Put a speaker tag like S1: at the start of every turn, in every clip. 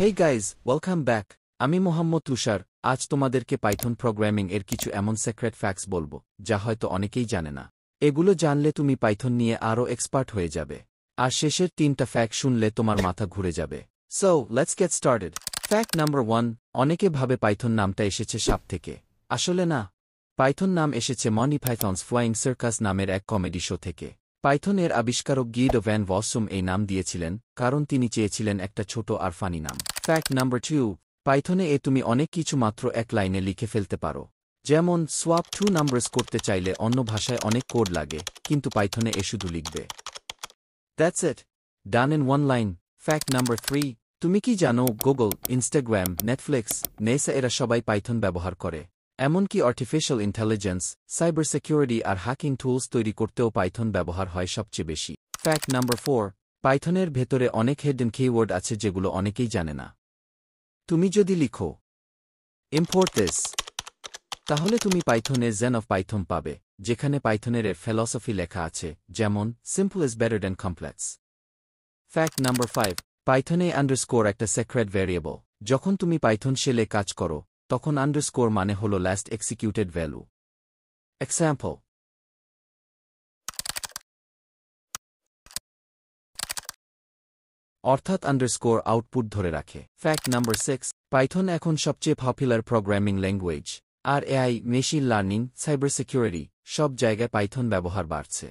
S1: Hey guys, welcome back. আমি মোহাম্মদ তুষার। আজ তোমাদেরকে পাইথন প্রোগ্রামিং এর কিছু এমন সিক্রেট ফ্যাক্টস বলবো যা হয়তো অনেকেই জানে না। এগুলো জানলে তুমি পাইথন নিয়ে আরও এক্সপার্ট হয়ে যাবে। আর শেষের 3টা ফ্যাক্ট শুনলে তোমার মাথা ঘুরে যাবে। So let's get started. Fact number 1, অনেকে ভাবে পাইথন নামটা এসেছে সাপ থেকে। আসলে না। পাইথন নাম এসেছে মনি পাইথনস ফ্লাইং সার্কাস নামের এক কমেডি শো থেকে। পাইথন এর আবিষ্কারক গিডো ভ্যান ভসুম এই নাম দিয়েছিলেন কারণ তিনি চেয়েছিলেন একটা ছোট আর ফানি নাম। ফ্যাক্ট নাম্বার 2, পাইথনে তুমি অনেক কিছু মাত্র এক লাইনে লিখে ফেলতে পারো। যেমন সোয়াপ 2 নাম্বারস করতে চাইলে অন্য ভাষায় অনেক কোড লাগে, কিন্তু পাইথনে শুধু লিখবে। That's it, done in one line. Fact number 3, তুমি কি জানো গুগল, ইনস্টাগ্রাম, নেটফ্লিক্স, নেসা এরা সবাই পাইথন ব্যবহার করে। এমনকি আর্টিফিশিয়াল ইন্টেলিজেন্স, সাইবার সিকিউরিটি আর হ্যাকিং টুলস তৈরি করতেও পাইথন ব্যবহার হয় সবচেয়ে বেশি। ফ্যাক্ট নাম্বার 4, পাইথনের ভেতরে অনেক হিডেন কিওয়ার্ড আছে যেগুলো অনেকেই জানে না। তুমি যদি লিখো ইম্পোর্ট দিস, তাহলে তুমি পাইথনে জেন অফ পাইথন পাবে, যেখানে পাইথনের ফিলসফি লেখা আছে, যেমন simple is better than complex. Fact number 5, পাইথনে আন্ডারস্কোর একটা সিক্রেট ভ্যারিয়েবল। যখন তুমি পাইথন শেলে কাজ করো তখন আন্ডারস্কোর মানে হলো লাস্ট এক্সিকিউটেড ভ্যালু। এক্সাম্পল, অর্থাৎ আন্ডারস্কোর আউটপুট ধরে রাখে। ফ্যাক্ট নাম্বার 6, পাইথন এখন সবচেয়ে পপুলার প্রোগ্রামিং ল্যাঙ্গুয়েজ। আর AI, machine learning, cyber security সব জায়গায় পাইথন ব্যবহার বাড়ছে।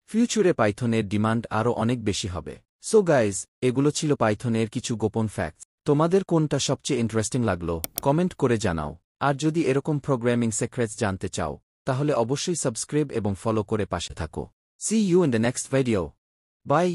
S1: ফিউচারে পাইথনের ডিমান্ড আরও অনেক বেশি হবে। সো গাইজ, এগুলো ছিল পাইথনের কিছু গোপন ফ্যাক্টস। তোমাদের কোনটা সবচেয়ে ইন্টারেস্টিং লাগলো কমেন্ট করে জানাও। আর যদি এরকম প্রোগ্রামিং সিক্রেটস জানতে চাও তাহলে অবশ্যই সাবস্ক্রাইব এবং ফলো করে পাশে থাকো। See you in the next video. By.